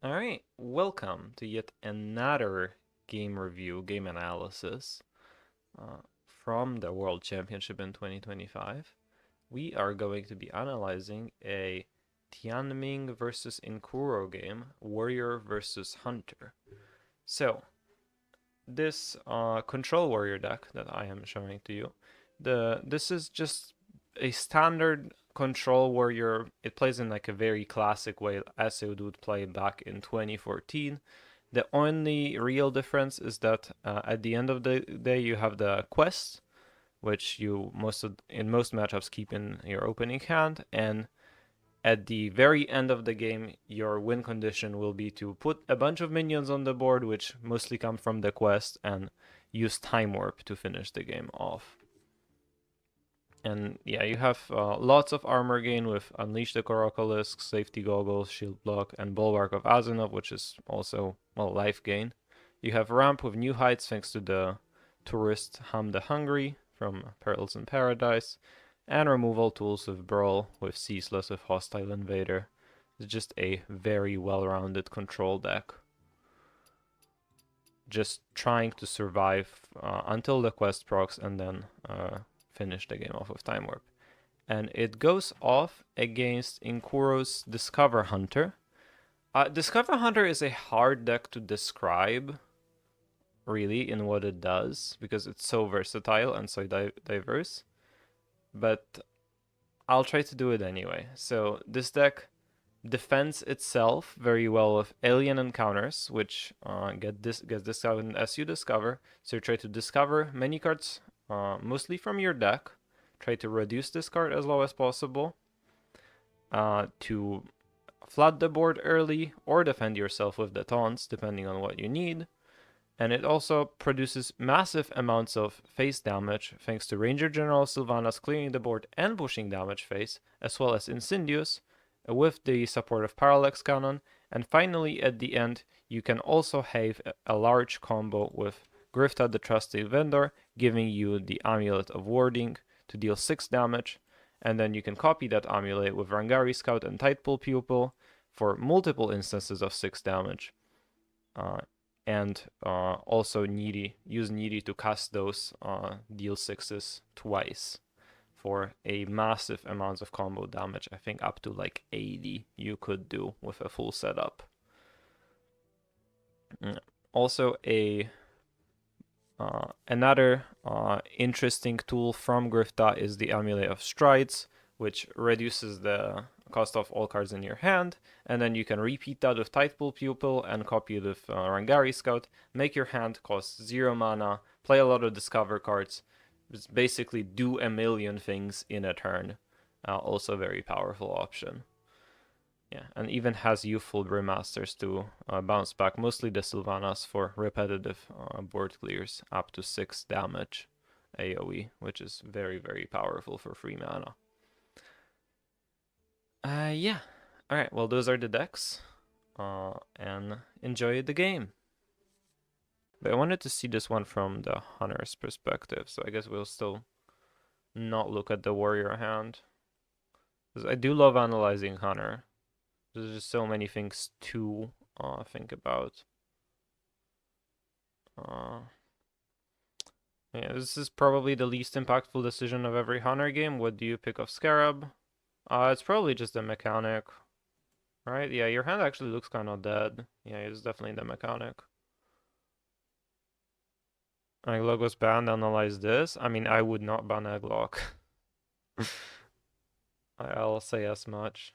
Alright, welcome to yet another game review, game analysis from the World Championship in 2025. We are going to be analyzing a Tianming versus Inkuro game, Warrior versus Hunter. So, this control warrior deck that I am showing to you, this is just a standard control warrior. It plays in like a very classic way as it would play back in 2014. The only real difference is that at the end of the day you have the quest, which you in most matchups keep in your opening hand, and at the very end of the game, your win condition will be to put a bunch of minions on the board, which mostly come from the quest, and use Time Warp to finish the game off. And yeah, you have lots of armor gain with Unleash the Corocolisk, Safety Goggles, Shield Block, and Bulwark of Azanov, which is also, well, life gain. You have Ramp with new heights thanks to the tourist Ham the Hungry from Perils in Paradise, and removal tools with Brawl, with Ceaseless, with Hostile Invader. It's just a very well-rounded control deck. Just trying to survive until the quest procs and then finish the game off with Time Warp. And it goes off against Inkuro's Discover Hunter. Discover Hunter is a hard deck to describe, really, in what it does, because it's so versatile and so diverse. But I'll try to do it anyway. So this deck defends itself very well with alien encounters, which gets discovered as you discover. So you try to discover many cards, mostly from your deck. Try to reduce this card as low as possible to flood the board early or defend yourself with the taunts, depending on what you need. And it also produces massive amounts of face damage thanks to Ranger General Sylvanas clearing the board and pushing damage phase, as well as Incendious with the support of Parallax Cannon. And finally, at the end, you can also have a large combo with Grifta the Trusted Vendor, giving you the Amulet of Warding to deal 6 damage. And then you can copy that amulet with Rangari Scout and Tidepool Pupil for multiple instances of 6 damage. And also use Needy to cast those deal 6s twice for a massive amounts of combo damage. I think up to like 80 you could do with a full setup. Also another interesting tool from Grifta is the Amulet of Strides, which reduces the cost of all cards in your hand, and then you can repeat that with Tidepool Pupil and copy it with Rangari Scout, make your hand cost 0 mana, play a lot of Discover cards, just basically do a million things in a turn. Also a very powerful option. Yeah, and even has Youthful Brewmasters to bounce back mostly the Sylvanas for repetitive board clears up to 6 damage AoE, which is very, very powerful for 3 mana. Yeah. Alright, well, those are the decks. And enjoy the game. But I wanted to see this one from the Hunter's perspective, so I guess we'll still not look at the Warrior hand. Because I do love analyzing Hunter. There's just so many things to think about. Yeah, this is probably the least impactful decision of every Hunter game. What do you pick of Scarab? It's probably just a mechanic, right? Yeah, your hand actually looks kind of dead. Yeah, it's definitely the mechanic. Egglog was banned, analyze this. I mean, I would not ban Egglog. I'll say as much.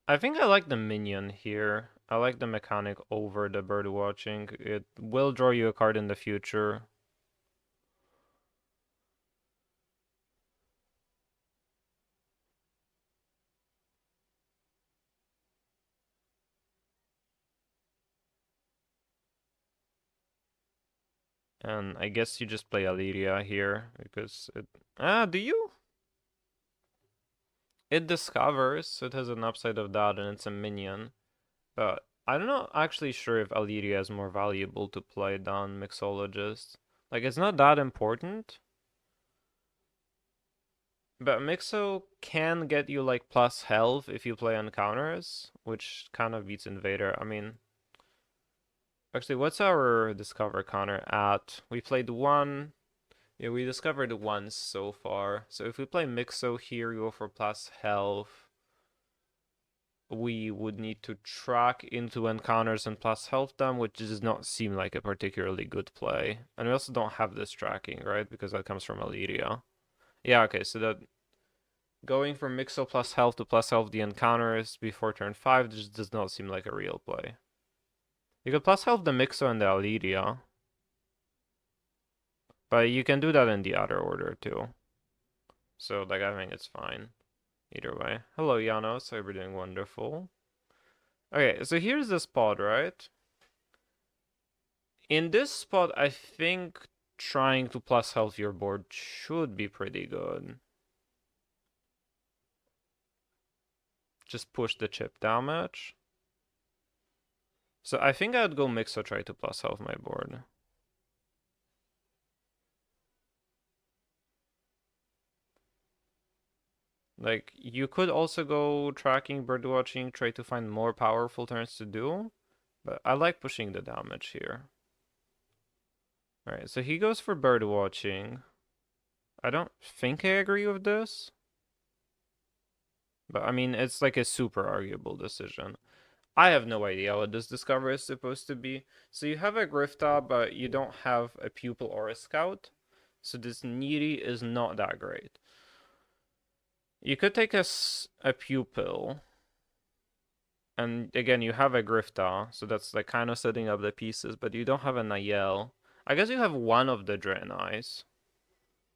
I think I like the minion here. I like the mechanic over the bird watching. It will draw you a card in the future. And I guess you just play Aliria here because it... do you? It discovers, it has an upside of that and it's a minion. But I'm not actually sure if Aliria is more valuable to play than Mixologist. Like, it's not that important. But Mixo can get you like plus health if you play on counters, which kind of beats Invader. I mean, actually, what's our Discover counter at? We played one. Yeah, we discovered once so far. So if we play Mixo here, go for plus health. We would need to track into encounters and plus health them, which does not seem like a particularly good play. And we also don't have this tracking, right? Because that comes from Elyria. Yeah, okay, so that going from Mixo plus health to plus health the encounters before turn 5 just does not seem like a real play. You could plus health the Mixo and the Elyria. But you can do that in the other order too. So like I think it's fine. Either way. Hello Janos, I hope you're doing wonderful. Okay, so here's the spot, right? In this spot, I think trying to plus health your board should be pretty good. Just push the chip damage. So I think I'd go Mixo try to plus health my board. Like, you could also go tracking, birdwatching, try to find more powerful turns to do. But I like pushing the damage here. Alright, so he goes for birdwatching. I don't think I agree with this. But I mean, it's like a super arguable decision. I have no idea what this Discover is supposed to be. So you have a Grifta, but you don't have a Pupil or a Scout. So this Needy is not that great. You could take a Pupil. And again, you have a Grifta, so that's like kind of setting up the pieces, but you don't have a Nayel. I guess you have one of the Draenei's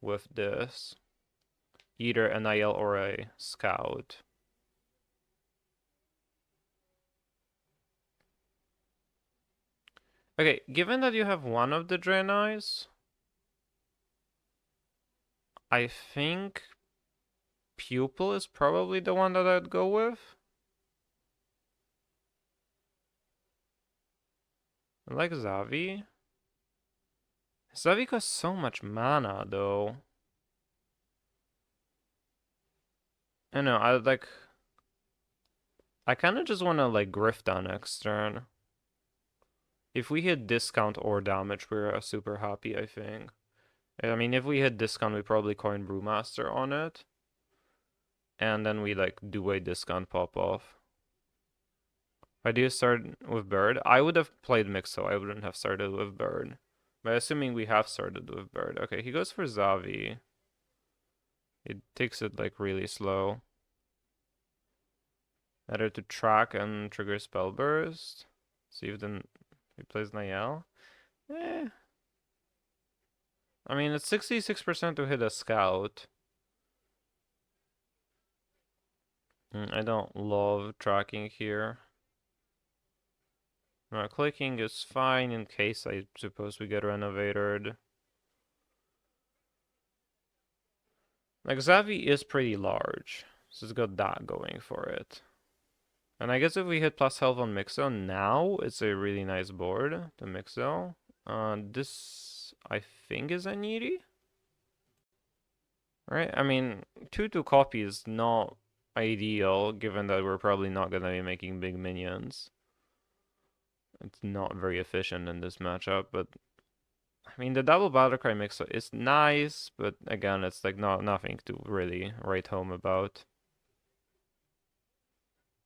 with this. Either a Nayel or a Scout. Okay, given that you have one of the Draenei's, I think Pupil is probably the one that I'd go with. I like Zavi. Zavi costs so much mana, though. I know, I kind of just want to, like, Grifta next turn. If we hit discount or damage, we're super happy, I think. I mean, if we hit discount, we probably coin Brewmaster on it. And then we, like, do a discount pop-off. If I do start with Bird, I would have played Mixo. I wouldn't have started with Bird. But assuming we have started with Bird. Okay, he goes for Zavi. It takes it, like, really slow. Better to track and trigger Spell Burst. See if then he plays Nayel. Eh. I mean, it's 66% to hit a Scout. I don't love tracking here. Clicking is fine in case I suppose we get renovated. Like, Zavi is pretty large, so it's got that going for it. And I guess if we hit plus health on Mixo now, it's a really nice board, the Mixo. This, I think, is a needy. Right? I mean, 2-2 copy is not ideal, given that we're probably not going to be making big minions. It's not very efficient in this matchup, but I mean, the double Battlecry mix is nice, but again, it's like nothing to really write home about.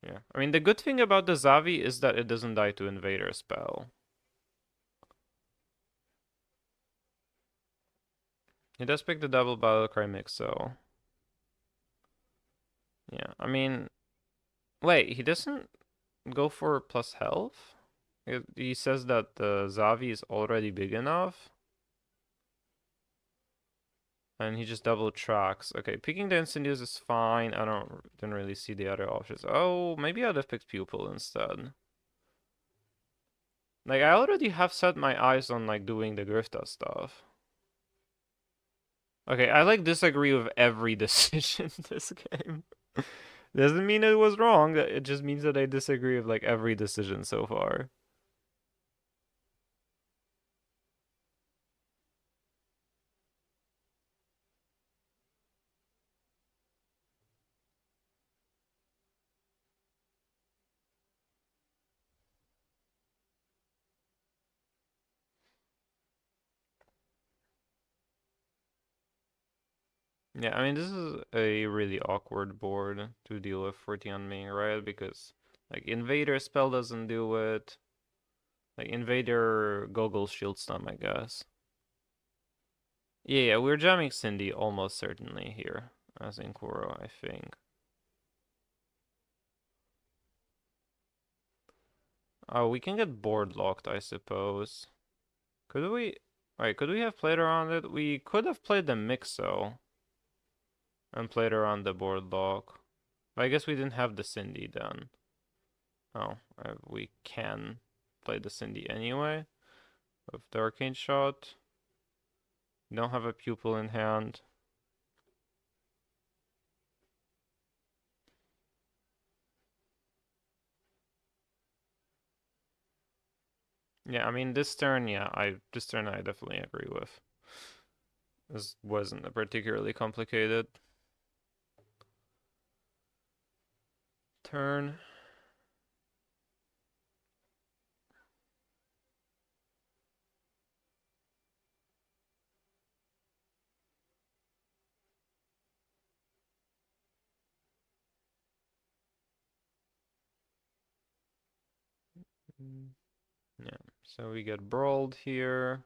Yeah, I mean, the good thing about the Zavi is that it doesn't die to Invader spell. He does pick the double Battlecry mix, so yeah, I mean, wait, he doesn't go for plus health? He says that the Zavi is already big enough. And he just double tracks. Okay, picking the Incendios is fine. I don't really see the other options. Oh, maybe I'd have picked Pupil instead. Like, I already have set my eyes on, like, doing the Grifta stuff. Okay, I, like, disagree with every decision in this game. Doesn't mean it was wrong. It just means that I disagree with, like, every decision so far. Yeah, I mean, this is a really awkward board to deal with for Tianming, right? Because, like, Invader spell doesn't do it. Like, Invader Goggle shields them, I guess. Yeah, we're jamming Cindy almost certainly here, as in Kuro, I think. Oh, we can get board locked, I suppose. Could we? Wait, could we have played around it? We could have played the Mixo and played around the board lock. But I guess we didn't have the Cindy then. Oh, we can play the Cindy anyway with the Arcane Shot. We don't have a Pupil in hand. Yeah, I mean this turn, this turn I definitely agree with. This wasn't a particularly complicated turn. Yeah, so we get brawled here.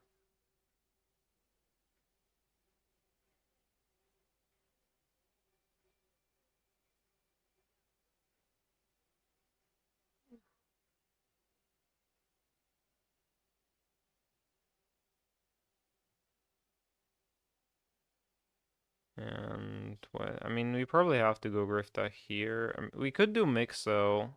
And what? I mean, we probably have to go Grifta here. I mean, we could do Mixo.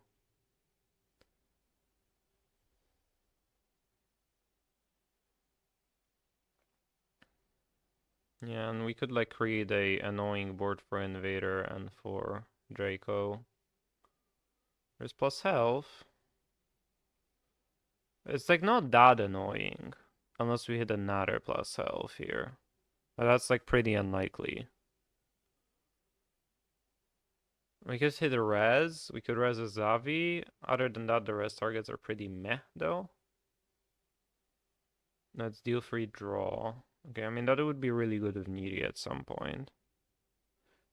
Yeah, and we could like create a annoying board for Invader and for Draco. There's plus health. It's like not that annoying. Unless we hit another plus health here. But that's like pretty unlikely. We could hit a res. We could res a Zavi. Other than that, the res targets are pretty meh though. Let's deal free draw. Okay, I mean that would be really good with Needy at some point.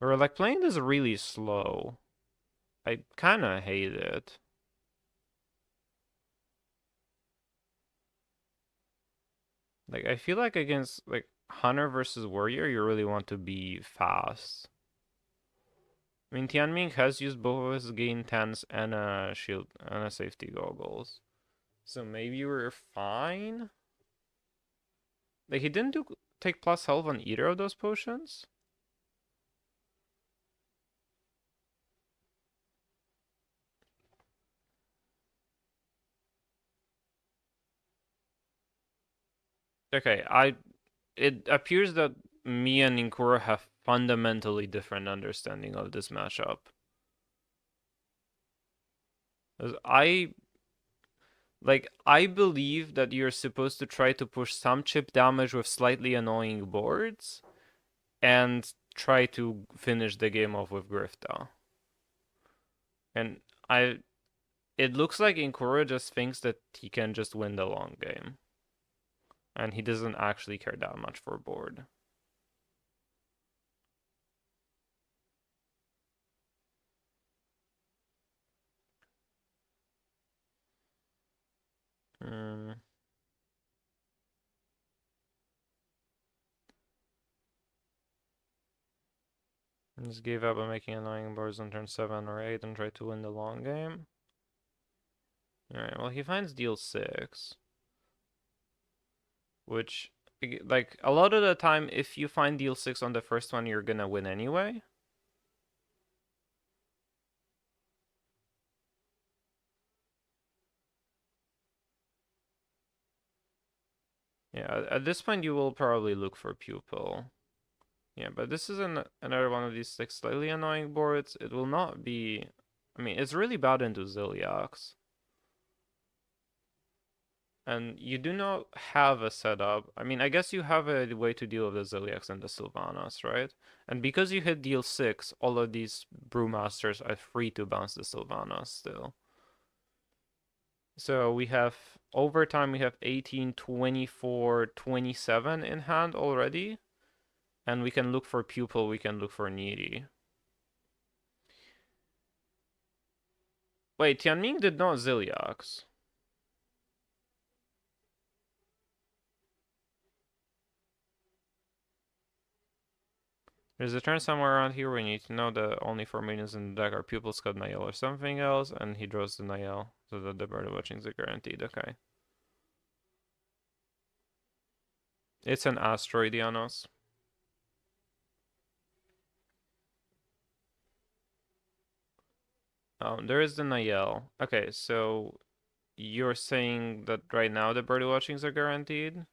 Or like playing this really slow. I kinda hate it. Like I feel like against like Hunter versus Warrior, you really want to be fast. I mean Tianming has used both of his gain 10s and a shield and a safety goggles. So maybe we're fine. Like he didn't take plus health on either of those potions. Okay, it appears that me and Inkura have fundamentally different understanding of this matchup. I I believe that you're supposed to try to push some chip damage with slightly annoying boards and try to finish the game off with Grifta. And I it looks like Inkura just thinks that he can just win the long game. And he doesn't actually care that much for board. Hmm. Just gave up on making annoying boards on turn 7 or 8 and try to win the long game. Alright, well, he finds deal 6. Which, like, a lot of the time, if you find deal 6 on the first one, you're gonna win anyway. Yeah, at this point, you will probably look for Pupil. Yeah, but this is another one of these like slightly annoying boards. It will not be. I mean, it's really bad into Zilliax. And you do not have a setup. I mean, I guess you have a way to deal with the Zilliax and the Sylvanas, right? And because you hit deal 6, all of these Brewmasters are free to bounce the Sylvanas still. So we have, over time, we have 18, 24, 27 in hand already. And we can look for pupil, we can look for needy. Wait, Tianming did not Ziliax. There's a turn somewhere around here we need to know that only 4 minions in the deck are pupil, Scud, Nael, or something else, and he draws the Nael, so that the bird watching is guaranteed. Okay. It's an asteroid, Dianos. There is the Nael. Okay, so you're saying that right now the bird watchings are guaranteed?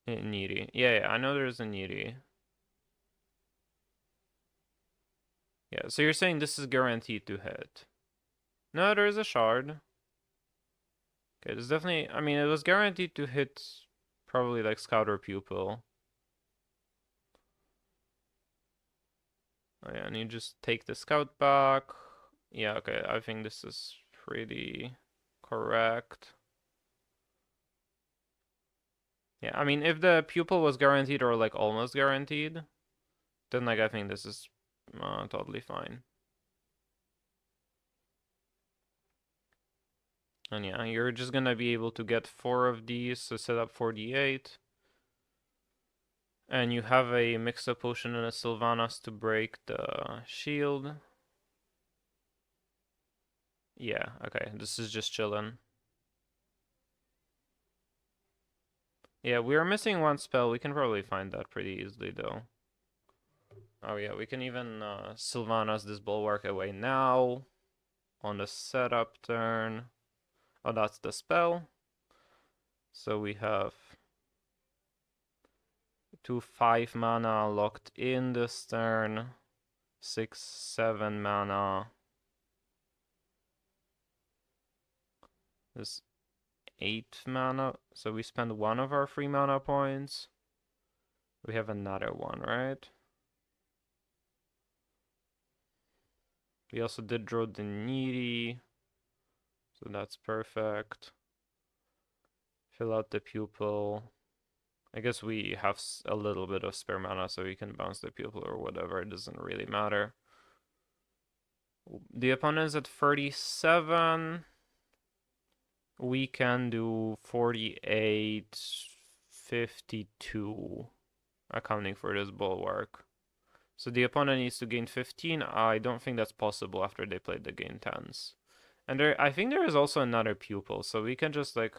Needy. Yeah, I know there's a needy. Yeah, so you're saying this is guaranteed to hit. No, there is a shard. Okay, there's definitely... I mean, it was guaranteed to hit probably like Scout or Pupil. Oh yeah, and you just take the Scout back. Yeah, okay, I think this is pretty correct. Yeah, I mean, if the Pupil was guaranteed or like almost guaranteed, then like I think this is totally fine. And yeah, you're just gonna be able to get 4 of these to set up 48. And you have a mix-up potion and a Sylvanas to break the shield. Yeah, okay, this is just chillin'. Yeah, we are missing one spell. We can probably find that pretty easily, though. Oh yeah, we can even Sylvanas this Bulwark away now. On the setup turn. Oh, that's the spell. So we have 2 5 mana locked in this turn. 6 7 mana. This 8 mana. So we spend one of our 3 mana points. We have another one, right? We also did draw the needy. So that's perfect. Fill out the pupil. I guess we have a little bit of spare mana, so we can bounce the pupil or whatever. It doesn't really matter. The opponent's at 37. We can do 48, 52, accounting for this bulwark. So the opponent needs to gain 15. I don't think that's possible after they played the gain 10s. And I think there is also another pupil, so we can just like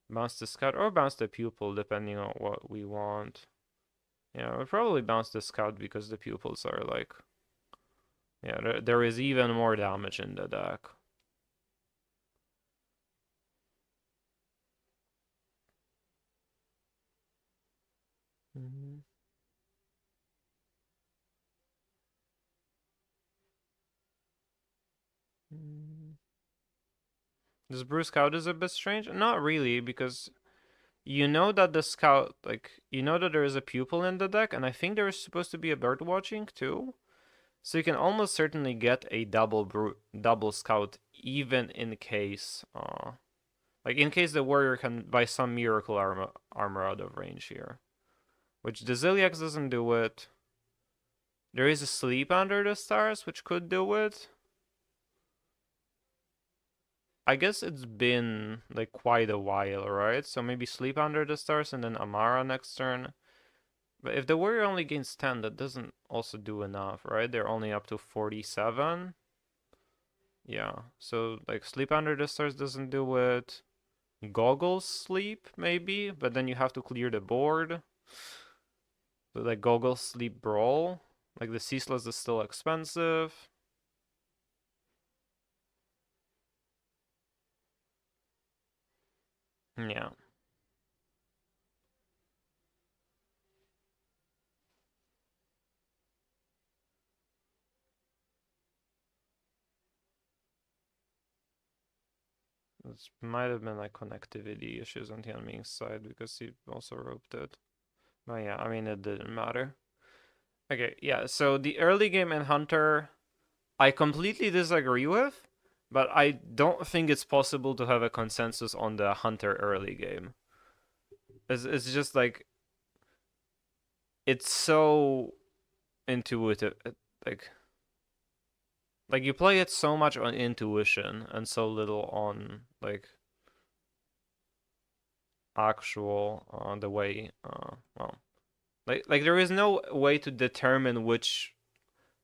bounce the scout or bounce the pupil depending on what we want. Yeah, we'll probably bounce the scout because the pupils are like... Yeah, there is even more damage in the deck. Mm-hmm. This Brew Scout is a bit strange. Not really, because you know that the Scout, like, you know that there is a pupil in the deck, and I think there is supposed to be a bird watching too. So you can almost certainly get a double Scout, even in case, like in case the warrior can, by some miracle, armor out of range here. Which the Ziliax doesn't do it. There is a Sleep Under the Stars, which could do it. I guess it's been like quite a while, right? So maybe Sleep Under the Stars and then Amara next turn. But if the warrior only gains 10, that doesn't also do enough, right? They're only up to 47. Yeah, so like Sleep Under the Stars doesn't do it. Goggles Sleep, maybe, but then you have to clear the board. So like Goggles Sleep Brawl. Like the Ceaseless is still expensive. Yeah. This might have been like connectivity issues on Tianming's side because he also roped it. But yeah, I mean, it didn't matter. Okay, yeah, so the early game in Hunter, I completely disagree with, But I don't think it's possible to have a consensus on the hunter early game. It's just like it's so intuitive, like like you play it so much on intuition and so little on like actual the way well like there is no way to determine which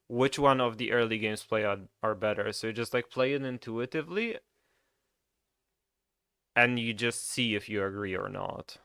one of the early games play are better. So you just like play it intuitively and you just see if you agree or not.